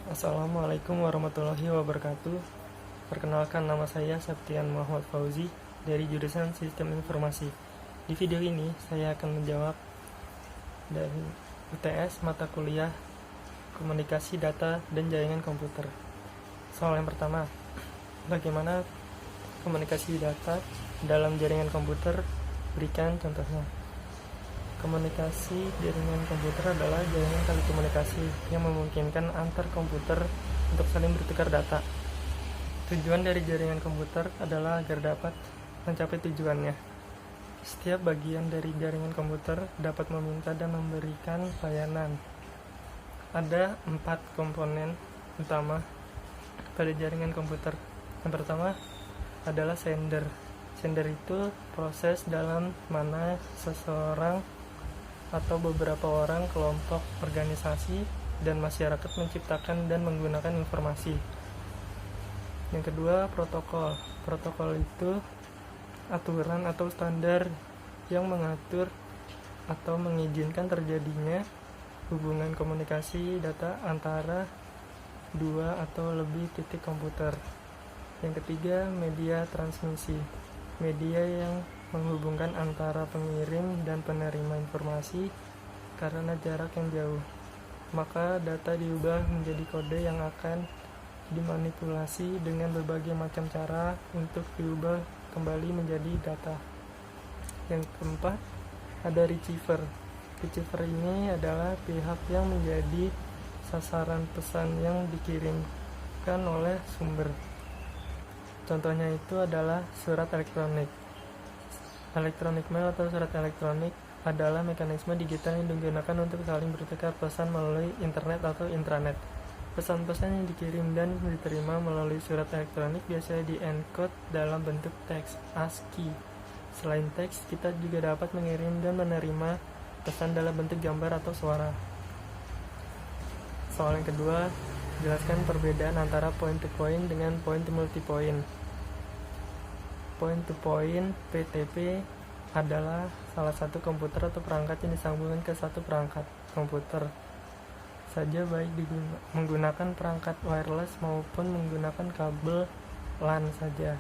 Assalamualaikum warahmatullahi wabarakatuh. Perkenalkan, nama saya Septian Muhammad Fauzi dari jurusan Sistem Informasi. Di video ini saya akan menjawab dari UTS mata kuliah Komunikasi Data dan Jaringan Komputer. Soal yang pertama, bagaimana komunikasi data dalam jaringan komputer? Berikan contohnya. Komunikasi jaringan komputer adalah jaringan telekomunikasi yang memungkinkan antar komputer untuk saling bertukar data. Tujuan dari jaringan komputer adalah agar dapat mencapai tujuannya. Setiap bagian dari jaringan komputer dapat meminta dan memberikan layanan. Ada 4 komponen utama pada jaringan komputer. Yang pertama adalah sender. Sender itu proses dalam mana seseorang atau beberapa orang, kelompok, organisasi, dan masyarakat menciptakan dan menggunakan informasi. Yang kedua, protokol. Protokol itu aturan atau standar yang mengatur atau mengizinkan terjadinya hubungan komunikasi data antara dua atau lebih titik komputer. Yang ketiga, media transmisi. Media yang menghubungkan antara pengirim dan penerima informasi karena jarak yang jauh. Maka data diubah menjadi kode yang akan dimanipulasi dengan berbagai macam cara untuk diubah kembali menjadi data. Yang keempat, ada receiver. Receiver ini adalah pihak yang menjadi sasaran pesan yang dikirimkan oleh sumber. Contohnya itu adalah surat elektronik. Electronic mail atau surat elektronik adalah mekanisme digital yang digunakan untuk saling bertukar pesan melalui internet atau intranet. Pesan-pesan yang dikirim dan diterima melalui surat elektronik biasanya di-encode dalam bentuk teks ASCII. Selain teks, kita juga dapat mengirim dan menerima pesan dalam bentuk gambar atau suara. Soal yang kedua, jelaskan perbedaan antara point-to-point dengan point-to-multipoint. Point-to-point (PTP) adalah salah satu komputer atau perangkat yang disambungkan ke satu perangkat komputer saja, baik menggunakan perangkat wireless maupun menggunakan kabel LAN saja.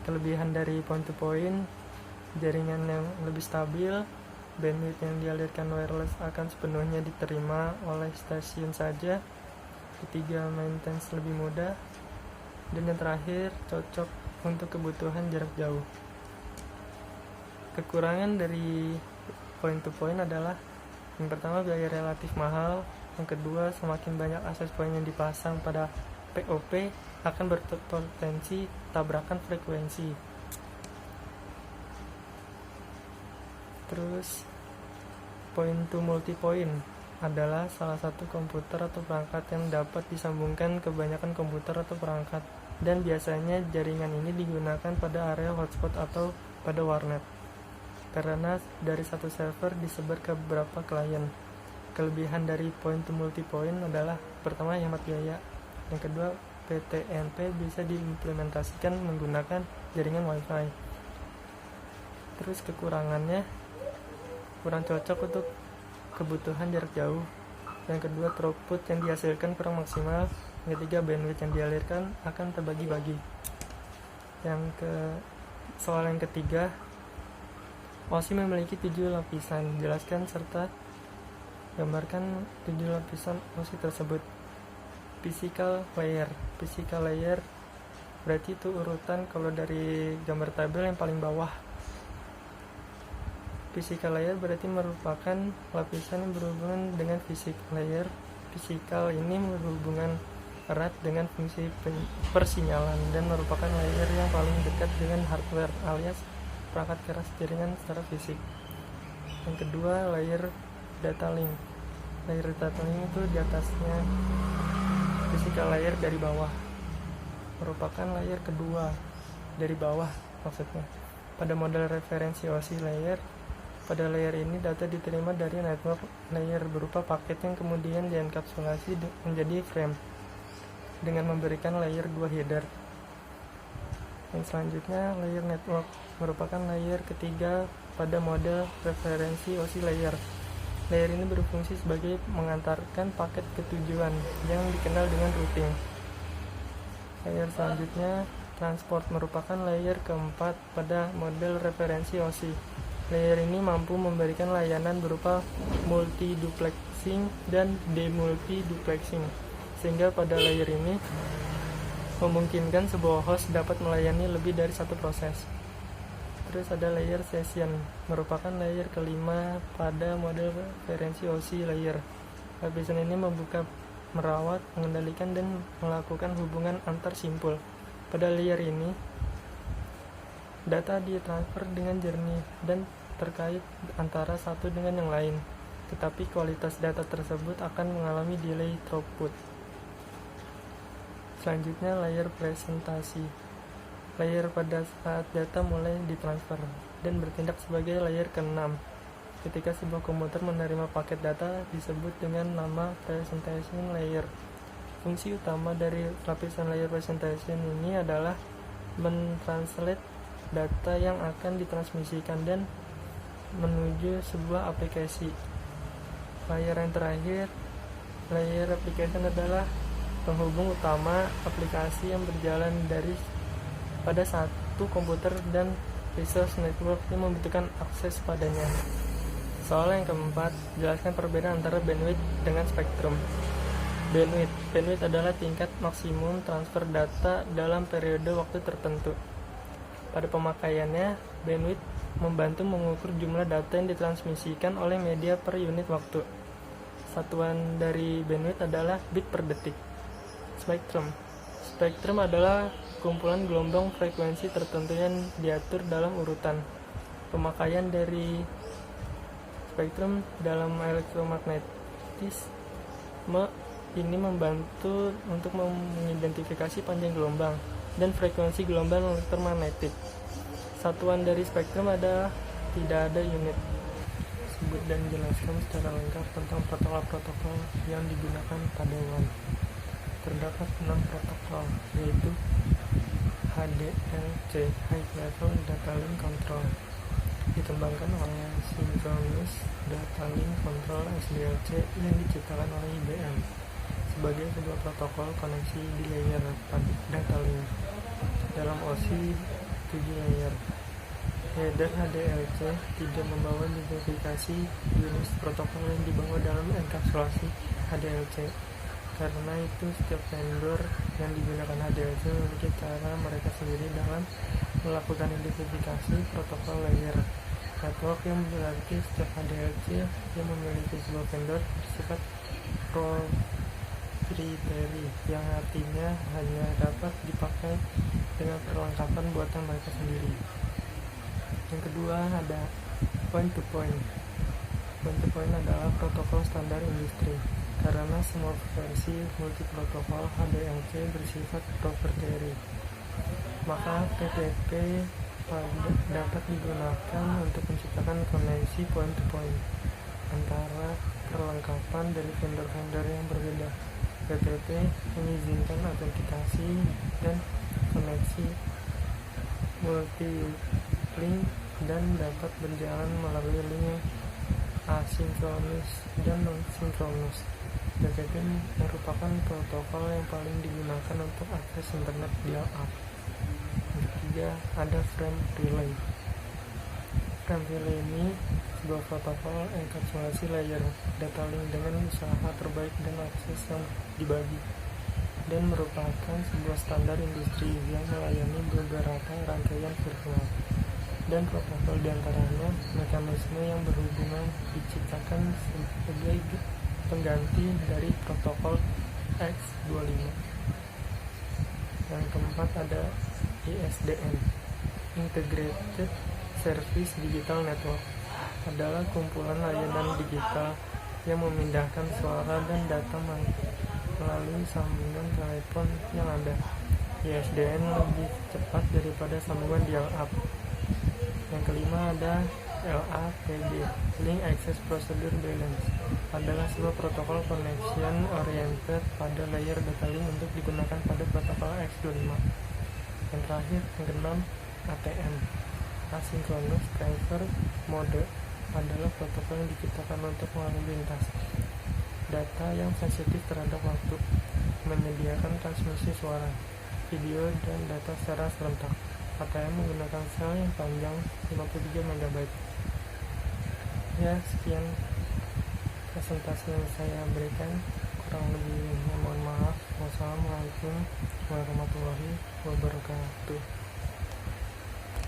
Kelebihan dari point-to-point, jaringan yang lebih stabil, bandwidth yang dialirkan wireless akan sepenuhnya diterima oleh stasiun saja. Ketiga, maintenance lebih mudah. Dan yang terakhir, cocok untuk kebutuhan jarak jauh. Kekurangan dari point-to-point adalah yang pertama, biaya relatif mahal. Yang kedua, semakin banyak akses point yang dipasang pada POP akan berpotensi tabrakan frekuensi. Terus, point-to-multipoint adalah salah satu komputer atau perangkat yang dapat disambungkan ke kebanyakan komputer atau perangkat, dan biasanya jaringan ini digunakan pada area hotspot atau pada warnet karena dari satu server disebar ke beberapa klien. Kelebihan dari point-to-multipoint adalah pertama, hemat biaya. Yang kedua, PTNP bisa diimplementasikan menggunakan jaringan WiFi. Terus kekurangannya, kurang cocok untuk kebutuhan jarak jauh. Yang kedua, throughput yang dihasilkan kurang maksimal. Yang ketiga, bandwidth yang dialirkan akan terbagi-bagi. Soal yang ketiga, OSI memiliki 7 lapisan. Jelaskan serta gambarkan 7 lapisan OSI tersebut. Physical layer. Physical layer berarti itu urutan kalau dari gambar tabel yang paling bawah. Physical layer berarti merupakan lapisan yang berhubungan dengan fisik. Layer physical ini berhubungan erat dengan fungsi persinyalan dan merupakan layer yang paling dekat dengan hardware alias perangkat keras jaringan secara fisik. Yang kedua, layer data link. Layer data link itu di atasnya physical layer dari bawah, merupakan layer kedua dari bawah maksudnya. Pada model referensi OSI layer, pada layer ini data diterima dari network layer berupa paket yang kemudian dienkapsulasi menjadi frame dengan memberikan layer 2 header. Yang selanjutnya, layer network merupakan layer ketiga pada model referensi OSI layer. Layer ini berfungsi sebagai mengantarkan paket ke tujuan yang dikenal dengan routing. Layer selanjutnya, transport, merupakan layer keempat pada model referensi OSI. Layer ini mampu memberikan layanan berupa multiduplexing dan demultiduplexing, sehingga pada layer ini memungkinkan sebuah host dapat melayani lebih dari satu proses. Terus ada layer session, merupakan layer kelima pada model referensi OSI layer. Lapisan ini membuka, merawat, mengendalikan, dan melakukan hubungan antar simpul. Pada layer ini, data ditransfer dengan jernih dan terkait antara satu dengan yang lain, tetapi kualitas data tersebut akan mengalami delay throughput. Selanjutnya, layer presentasi. Layer pada saat data mulai ditransfer dan bertindak sebagai layer ke-6. Ketika sebuah komputer menerima paket data disebut dengan nama presentation layer. Fungsi utama dari lapisan layer presentation ini adalah mentranslate data yang akan ditransmisikan dan menuju sebuah aplikasi. Layer yang terakhir, layer application, adalah penghubung utama aplikasi yang berjalan dari pada satu komputer dan resource network yang membutuhkan akses padanya. Soal yang keempat, jelaskan perbedaan antara bandwidth dengan spektrum. Bandwidth adalah tingkat maksimum transfer data dalam periode waktu tertentu. Pada pemakaiannya, bandwidth membantu mengukur jumlah data yang ditransmisikan oleh media per unit waktu. Satuan dari bandwidth adalah bit per detik. Spektrum adalah kumpulan gelombang frekuensi tertentu yang diatur dalam urutan. Pemakaian dari spektrum dalam elektromagnetisme ini membantu untuk mengidentifikasi panjang gelombang dan frekuensi gelombang elektromagnetik. Satuan dari spektrum adalah tidak ada unit. Sebut dan jelaskan secara lengkap tentang protokol-protokol yang digunakan pada WAN. Terdapat 6 protokol, yaitu HDLC (High Level Data Link Control), dikembangkan oleh Synchronous Data Link Control (SDLC) yang diciptakan oleh IBM sebagai sebuah protokol koneksi di layer data link dalam OSI 7 layer. Header HDLC tidak membawa identifikasi jenis protokol yang dibawa dalam enkapsulasi HDLC. Karena itu, setiap vendor yang digunakan HDLC memiliki cara mereka sendiri dalam melakukan identifikasi protokol layer network, yang berarti setiap HDLC yang memiliki sebuah vendor bersifat proprietary, yang artinya hanya dapat dipakai dengan perlengkapan buatan mereka sendiri. Yang kedua ada point-to-point. Point-to-point adalah protokol standar industri. Karena semua versi multiprotokol HDLC bersifat proprietary, maka PTP dapat digunakan untuk menciptakan koneksi point-to-point antara perlengkapan dari vendor-vendor yang berbeda. PTP mengizinkan autentikasi dan koneksi multi-link dan dapat berjalan melalui link asinkronus dan non-sinkronus. PTP merupakan protokol yang paling digunakan untuk akses internet dial-up. Yang ketiga ada frame relay. Frame relay ini sebuah protokol enkapsulasi layer data link dengan usaha terbaik dan akses yang dibagi, dan merupakan sebuah standar industri yang melayani beberapa rangkaian virtual dan protokol, diantaranya mekanisme yang berhubungan diciptakan sebagai pengganti dari protokol X25. Yang keempat ada ISDN, Integrated Service Digital Network, adalah kumpulan layanan digital yang memindahkan suara dan data melalui sambungan telepon yang ada. ISDN lebih cepat daripada sambungan dial-up. Yang kelima ada LAPD, Link Access Procedure Balance, adalah sebuah protokol connection oriented pada layer data link untuk digunakan pada protokol X25. Yang terakhir, yang keenam, ATM, Asynchronous Transfer Mode, adalah protokol yang diciptakan untuk lalu lintas data yang sensitif terhadap waktu, menyediakan transmisi suara, video, dan data secara serentak. ATM menggunakan sel yang panjang 53 MB. Ya, sekian presentasi yang saya berikan. Kurang lebihnya mohon maaf. Wassalamualaikum warahmatullahi wabarakatuh.